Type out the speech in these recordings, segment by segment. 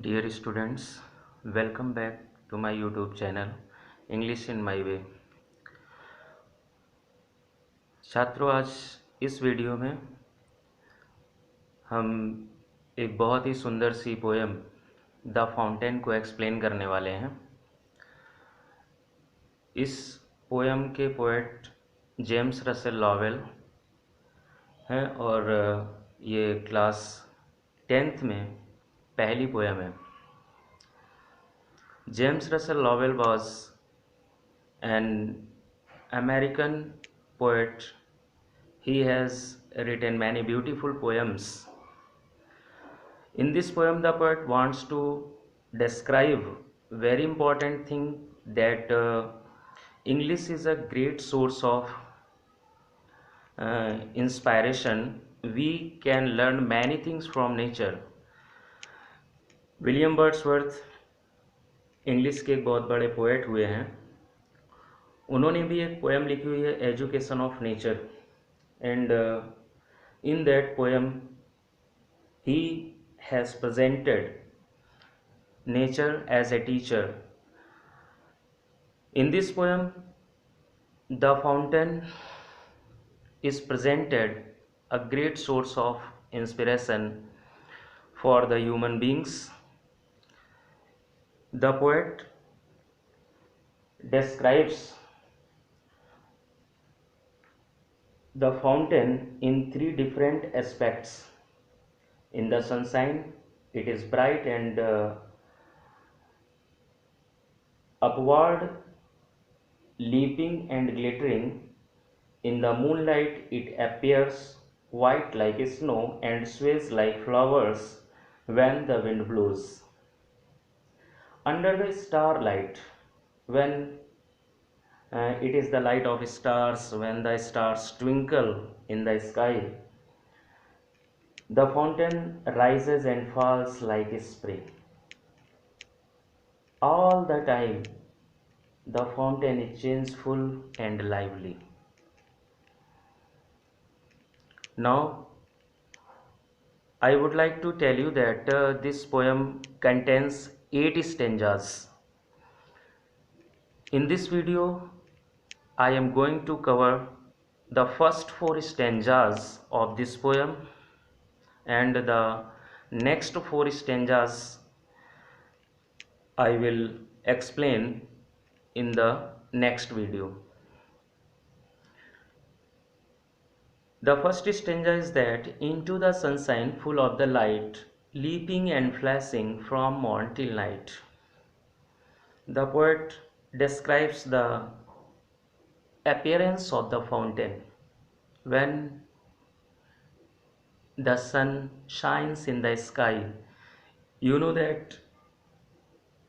Dear students, welcome back to my YouTube channel English in my way। छात्रों, आज इस video में हम एक बहुत ही सुंदर सी पोएम द फाउंटेन को एक्सप्लेन करने वाले हैं। इस पोएम के पोएट जेम्स रसेल लॉवेल हैं और ये क्लास 10th में पहली पोएम है। James Russell Lowell was an American poet. He has written many beautiful poems. In this poem, the poet wants to describe very important thing that English is a great source of inspiration. We can learn many things from nature. William Wordsworth English के एक बहुत बड़े poet हुए हैं। उन्होंने भी एक poem लिखी हुई है education of nature, and in that poem he has presented nature as a teacher. In this poem the fountain is presented a great source of inspiration for the human beings. The poet describes the fountain in three different aspects. In the sunshine, it is bright and upward, leaping and glittering. In the moonlight, it appears white like snow and sways like flowers when the wind blows. Under the starlight, when it is the light of stars, when the stars twinkle in the sky, the fountain rises and falls like a spray. All the time, the fountain is changeful and lively. Now, I would like to tell you that this poem contains 8 stanzas. In this video, I am going to cover the first 4 stanzas of this poem, and the next 4 stanzas I will explain in the next video. The first stanza is that into the sunshine full of the light, leaping and flashing from morn till night. The poet describes the appearance of the fountain when the sun shines in the sky. You know that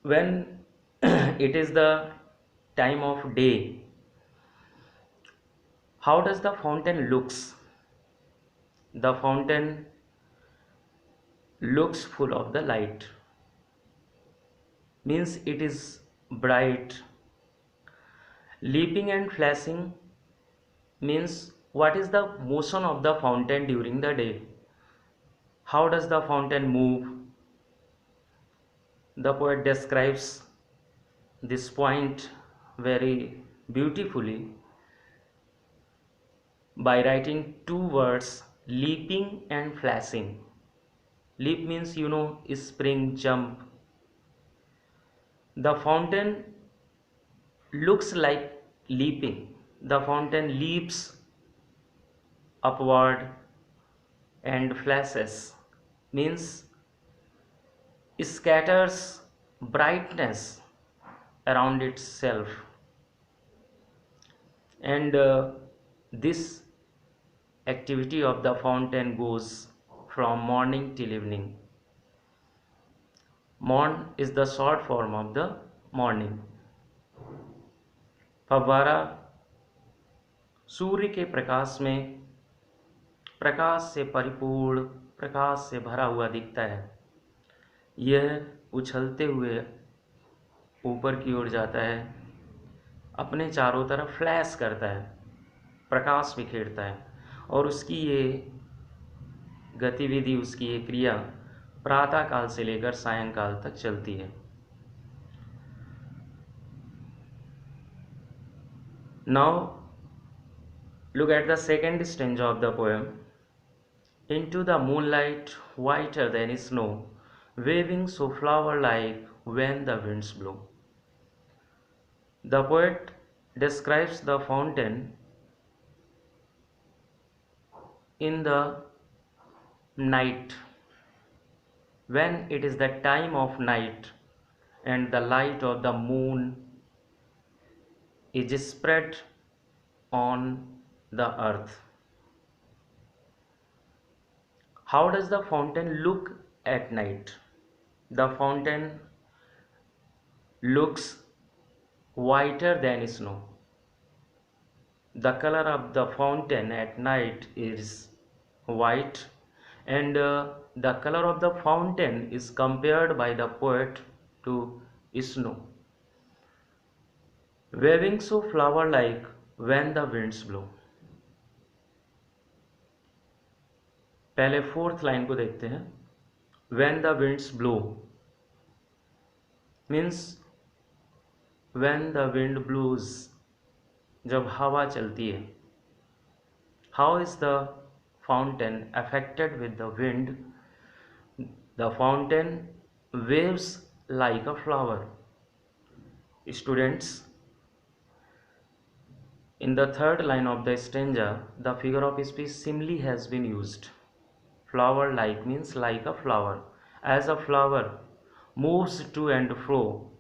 when it is the time of day, how does the fountain looks? The fountain looks full of the light, means it is bright. Leaping and flashing means what is the motion of the fountain during the day? How does the fountain move? The poet describes this point very beautifully by writing 2 words, leaping and flashing. Leap means, you know, spring, jump. The fountain looks like leaping. The fountain leaps upward and flashes, means scatters brightness around itself. And this activity of the fountain goes from morning till evening. Morn is the short form of the morning. फव्वारा सूर्य के प्रकाश में प्रकाश से परिपूर्ण, प्रकाश से भरा हुआ दिखता है। यह उछलते हुए ऊपर की ओर जाता है, अपने चारों तरफ फ्लैश करता है, प्रकाश बिखेरता है, और उसकी ये गतिविधि, उसकी ये क्रिया प्रातः काल से लेकर सायंकाल तक चलती है। Now look at the second stanza of the poem. Into the moonlight, whiter than snow, waving so flower-like when the winds blow. The poet describes the fountain in the night, when it is the time of night and the light of the moon is spread on the earth. How does the fountain look at night? The fountain looks whiter than snow. The color of the fountain at night is white, and the color of the fountain is compared by the poet to snow, waving so flower like when the winds blow. पहले fourth line को देखते हैं. When the winds blow means when the wind blows, जब हवा चलती है. How is the fountain affected with the wind? The fountain waves like a flower. Students, in the third line of the stanza, the figure of speech simile has been used. Flower like means like a flower. As a flower moves to and fro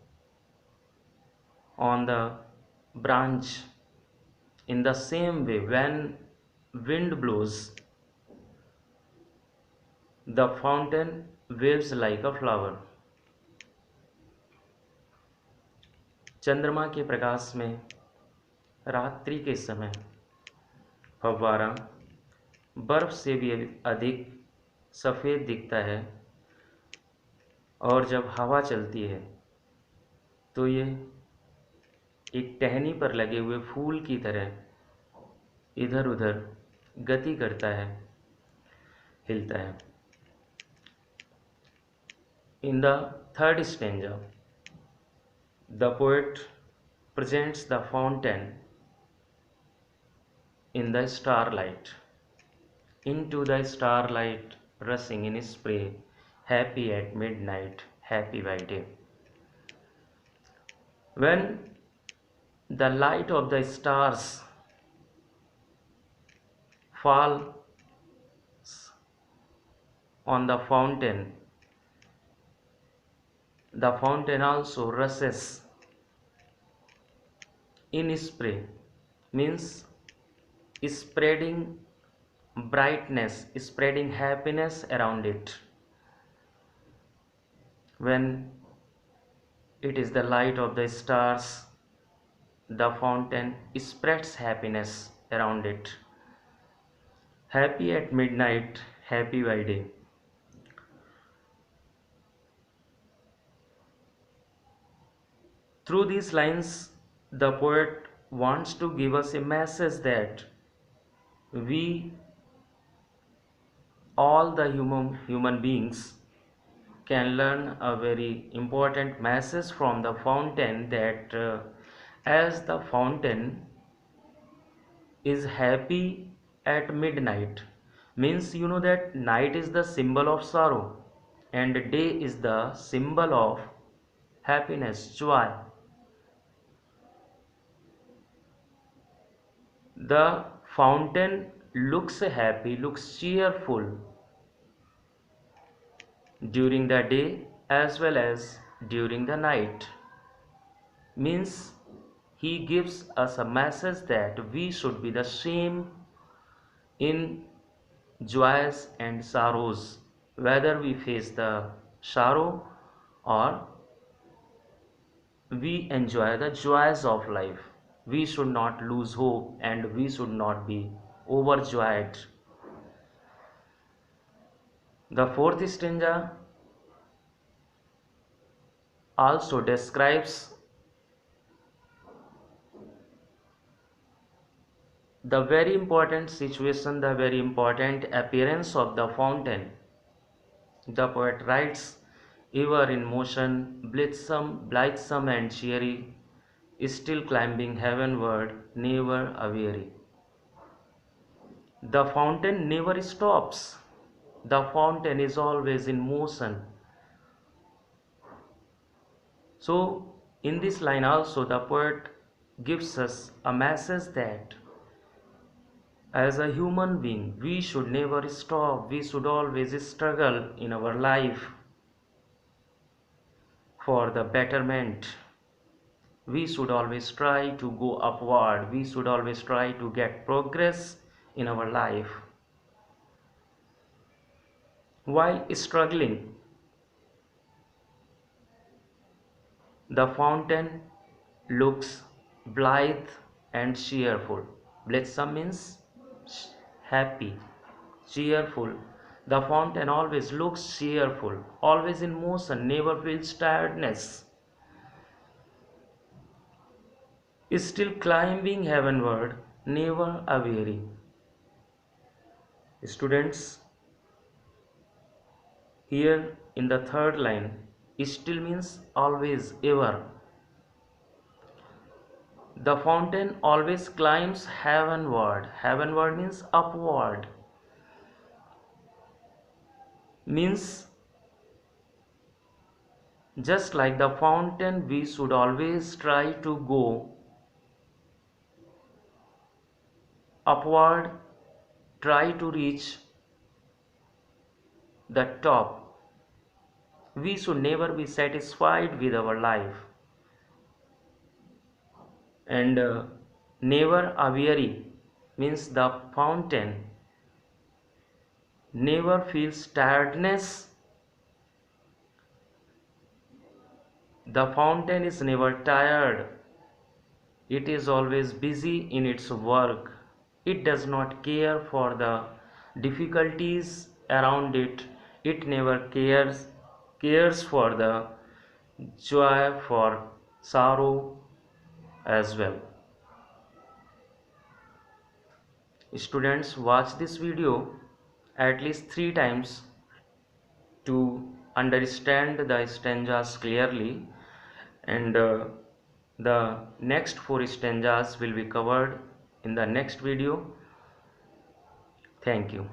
on the branch, in the same way when wind blows, the fountain waves like a flower. चंद्रमा के प्रकाश में रात्रि के समय फव्वारा बर्फ से भी अधिक सफ़ेद दिखता है, और जब हवा चलती है तो ये एक टहनी पर लगे हुए फूल की तरह इधर उधर गति करता है, हिलता है. In the third stanza, the poet presents the fountain in the starlight. Into the starlight, rushing in spray, happy at midnight, happy by day. When the light of the stars falls on the fountain also rushes in spray, means spreading brightness, spreading happiness around it. When it is the light of the stars, the fountain spreads happiness around it. Happy at midnight, happy by day. Through these lines, the poet wants to give us a message that we, all the human beings, can learn a very important message from the fountain, that as the fountain is happy at midnight, means you know that night is the symbol of sorrow and day is the symbol of happiness, joy. The fountain looks happy, looks cheerful during the day as well as during the night. Means he gives us a message that we should be the same in joys and sorrows, whether we face the sorrow or we enjoy the joys of life. We should not lose hope and we should not be overjoyed. The fourth stanza also describes the very important situation, the very important appearance of the fountain. The poet writes, ever in motion, blithesome and cheery, still climbing heavenward, never aweary. The fountain never stops. The fountain is always in motion. So, in this line also, the poet gives us a message that as a human being, we should never stop, we should always struggle in our life for the betterment. We should always try to go upward, we should always try to get progress in our life. While struggling, the fountain looks blithe and cheerful. Blithesome means happy, cheerful. The fountain always looks cheerful, always in motion, never feels tiredness. Still climbing heavenward, never a weary. Students, here in the third line, still means always, ever. The fountain always climbs heavenward. Heavenward means upward. Means just like the fountain, we should always try to go upward, try to reach the top. We should never be satisfied with our life and never a weary means the fountain never feels tiredness. The fountain is never tired. It is always busy in its work. It does not care for the difficulties around it. It never cares for the joy, for sorrow as well. Students, watch this video at least 3 times to understand the stanzas clearly, and the next 4 stanzas will be covered in the next video. Thank you.